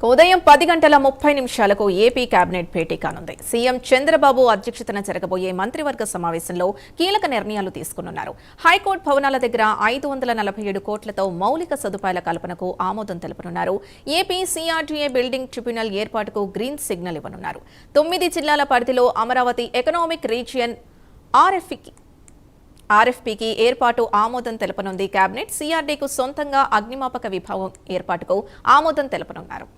ఉదయం 10:30 AP cabinet భేటీ కానుంది. CM Chandrababu అధ్యక్షతన జరగబోయే మంత్రివర్గ సమావేశంలో కీలక నిర్ణయాలు తీసుకున్నారు. హైకోర్టు భవనాల దగ్గర 547 కోట్లతో మౌలిక సదుపాయాల కల్పనకు ఆమోదం తెలుపనున్నారు. ఏపీ సీఆర్డీఏ బిల్డింగ్ ట్రిబ్యునల్ ఏర్పాటుకు గ్రీన్ సిగ్నల్ ఇవ్వనున్నారు. 9 జిల్లాల పరిధిలో అమరావతి ఎకనామిక్ రీజియన్ ఆర్ఎఫ్పీకి ఏర్పాటు ఆమోదం తెలపనుంది. కేబినెట్ సీఆర్డీకు సొంతంగా అగ్నిమాపక విభాగం ఏర్పాటుకు ఆమోదం తెలపనున్నారు.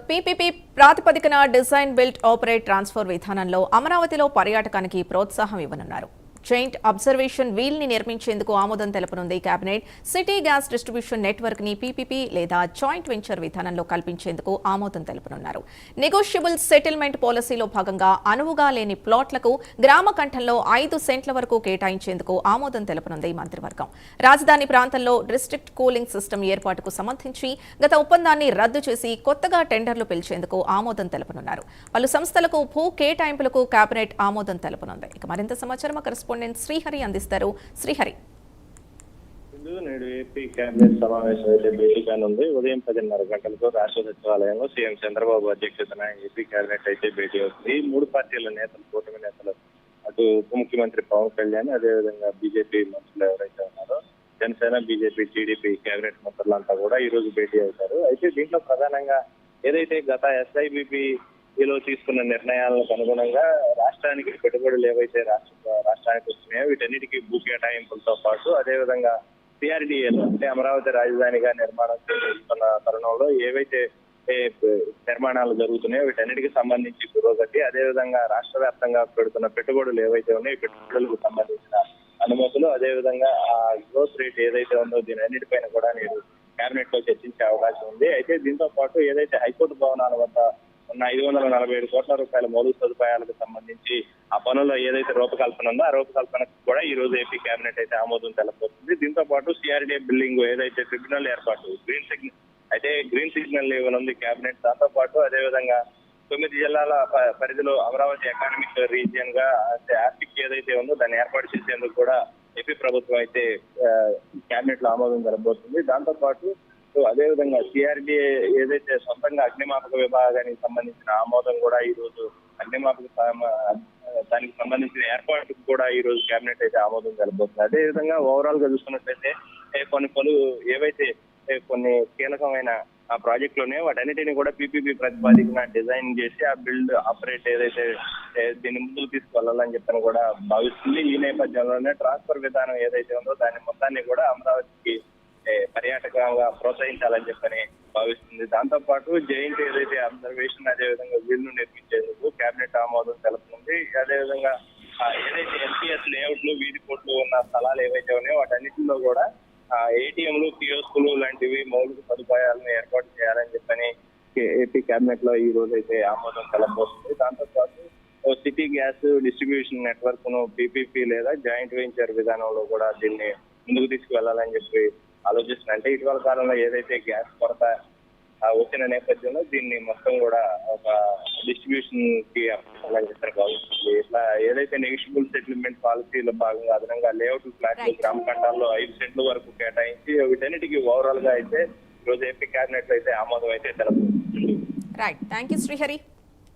పీపీపీ ప్రాతిపదికన డిజైన్ బిల్డ్ ఆపరేట్ ట్రాన్స్ఫర్ విధానంలో అమరావతిలో పర్యాటకానికి ప్రోత్సాహం ఇవ్వనున్నారు. జాయింట్ అబ్జర్వేషన్ వీల్ ని నిర్మించేందుకు ఆమోదం తెలపనుంది. Cabinet city gas distribution network ని పీపీపీ లేదా జాయింట్ వెంచర్ విధానంలో కల్పించేందుకు ఆమోదం తెలపనున్నారు. నెగోషియబుల్ సెటిల్మెంట్ పాలసీలో భాగంగా అనువుగా లేని ప్లాట్లకు గ్రామ కంఠంలో 5 సెంట్ల వరకు కేటాయించేందుకు ఆమోదం తెలపనుంది మంత్రివర్గం. రాజధాని ప్రాంతంలో డిస్ట్రిక్ట్ కూలింగ్ సిస్టమ్ ఏర్పాటుకు సంబంధించి గత ఒప్పందాన్ని రద్దు చేసి కొత్తగా టెండర్లు పిలిచేందుకు ఆమోదం తెలపనున్నారు. పలు సంస్థలకు భూ కేటాయింపులకు కేబినెట్ ఆమోదం తెలపనుంది. ఇక మరింత సమాచారం కరెస్పాండెంట్ శ్రీహరి అందిస్తారు. శ్రీహరి, నేడు ఏపీ కేబినెట్ సమావేశం అయితే భేటీ కానుంది. ఉదయం 10:30 గంటలకు రాష్ట్ర సచివాలయంలో సీఎం చంద్రబాబు అధ్యక్షతన ఏపీ కేబినెట్ అయితే భేటీ అవుతుంది. 3 పార్టీల నేతలు, కూటమి నేతలు, అటు ఉప ముఖ్యమంత్రి పవన్ కళ్యాణ్, అదేవిధంగా బీజేపీ మంత్రులు ఎవరైతే ఉన్నారో జనసేన, బీజేపీ, టీడీపీ కేబినెట్ మంత్రులంతా కూడా ఈ రోజు భేటీ అవుతారు. అయితే దీంట్లో ప్రధానంగా ఏదైతే గత ఎస్ఐబిపి లో తీసుకున్న నిర్ణయాలకు అనుగుణంగా రాష్ట్రానికి పెట్టుబడులు ఏవైతే రాష్ట్రానికి వస్తున్నాయో వీటన్నిటికీ భూ కేటాయింపులతో పాటు అదేవిధంగా సిఆర్డీఏలో అంటే అమరావతి రాజధానిగా నిర్మాణం చేస్తున్న తరుణంలో ఏవైతే నిర్మాణాలు జరుగుతున్నాయో వీటన్నిటికీ సంబంధించి పురోగతి, అదేవిధంగా రాష్ట్ర వ్యాప్తంగా పెడుతున్న పెట్టుబడులు ఏవైతే ఉన్నాయో పెట్టుబడులకు సంబంధించిన అనుమతులు, అదేవిధంగా ఆ గ్రోత్ రేట్ ఏదైతే ఉందో దీని అన్నిటిపైన కూడా నేను కేబినెట్ లో చర్చించే అవకాశం ఉంది. అయితే దీంతో పాటు ఏదైతే హైకోర్టు భవనాల వద్ద ఉన్న 547 కోట్ల రూపాయల మౌలిక సదుపాయాలకు సంబంధించి ఆ పనుల్లో ఏదైతే రూపకల్పన ఉందో ఆ రూపకల్పనకు కూడా ఈ రోజు ఏపీ కేబినెట్ అయితే ఆమోదం తెలపబోతుంది. దీంతో పాటు సిఆర్డీఏ బిల్డింగ్ ఏదైతే ట్రిబ్యునల్ ఏర్పాటు గ్రీన్ సిగ్నల్ ఇవ్వనుంది కేబినెట్. దాంతో పాటు అదేవిధంగా 9 జిల్లాల పరిధిలో అమరావతి ఎకానమిక్ రీజియన్ గా ఆర్టిక్ ఏదైతే ఉందో దాన్ని ఏర్పాటు చేసేందుకు కూడా ఏపీ ప్రభుత్వం అయితే కేబినెట్ లో ఆమోదం తెలపబోతుంది. దాంతో పాటు అదేవిధంగా సిఆర్డీఏ ఏదైతే సొంతంగా అగ్నిమాపక విభాగానికి సంబంధించిన ఆమోదం కూడా ఈ రోజు దానికి సంబంధించిన ఏర్పాటుకు కూడా ఈ రోజు కేబినెట్ అయితే ఆమోదం తెలపబోతుంది. అదేవిధంగా ఓవరాల్ గా చూసుకున్నట్లయితే కొన్ని ఏవైతే కొన్ని కీలకమైన ఆ ప్రాజెక్టులోనే వాటన్నిటిని కూడా పీపీపీ ప్రతిపాదికన డిజైన్ చేసి ఆ బిల్డ్ ఆపరేట్ ఏదైతే దీన్ని ముందుకు తీసుకెళ్లాలని చెప్పని కూడా భావిస్తుంది. ఈ నేపథ్యంలోనే ట్రాన్స్ఫర్ విధానం ఏదైతే ఉందో దాని మొత్తాన్ని కూడా అమరావతికి పర్యాటకంగా ప్రోత్సహించాలని చెప్పని భావిస్తుంది. దాంతో పాటు జాయింట్ ఏదైతే అబ్జర్వేషన్ అదేవిధంగా వీళ్ళు నిర్మించేందుకు కేబినెట్ ఆమోదం తెలుపుతుంది. అదేవిధంగా ఏదైతే ఎల్పీఎస్ లేఅవుట్లు, వీధి కోట్లు ఉన్న స్థలాలు ఏవైతే ఉన్నాయో వాటన్నిటిలో కూడా ఏటీఎంలు, కియోస్కులు లాంటివి మౌలిక సదుపాయాలను ఏర్పాటు చేయాలని చెప్పని ఏపీ కేబినెట్ లో ఈ రోజు అయితే ఆమోదం తెలపబోతుంది. దాంతో పాటు సిటీ గ్యాస్ డిస్ట్రిబ్యూషన్ నెట్వర్క్ ను పీపీపీ లేదా జాయింట్ వెంచర్ విధానంలో కూడా దీన్ని ముందుకు తీసుకువెళ్లాలని చెప్పి ఆలోచిస్తున్నారు. అంటే ఇటీవల కాలంలో ఏదైతే గ్యాస్ కొరత వచ్చిన నేపథ్యంలో దీన్ని మొత్తం కూడా ఒక డిస్ట్రిబ్యూషన్ కి అప్పించాలని చెప్పి భావిస్తుంది. ఇట్లా ఏదైతే నెగోషియబుల్ సెటిల్మెంట్ పాలసీలో భాగంగా అదనంగా లేఅవుట్ ఫ్లాట్లు గ్రామ కంఠాల్లో 5 సెంట్ల వరకు కేటాయించి వీటన్నిటికీ ఓవరాల్ గా అయితే ఈ రోజు ఏపీ కేబినెట్ లో అయితే ఆమోదం అయితే తెలుపుతుంది. Right, thank you Srihari.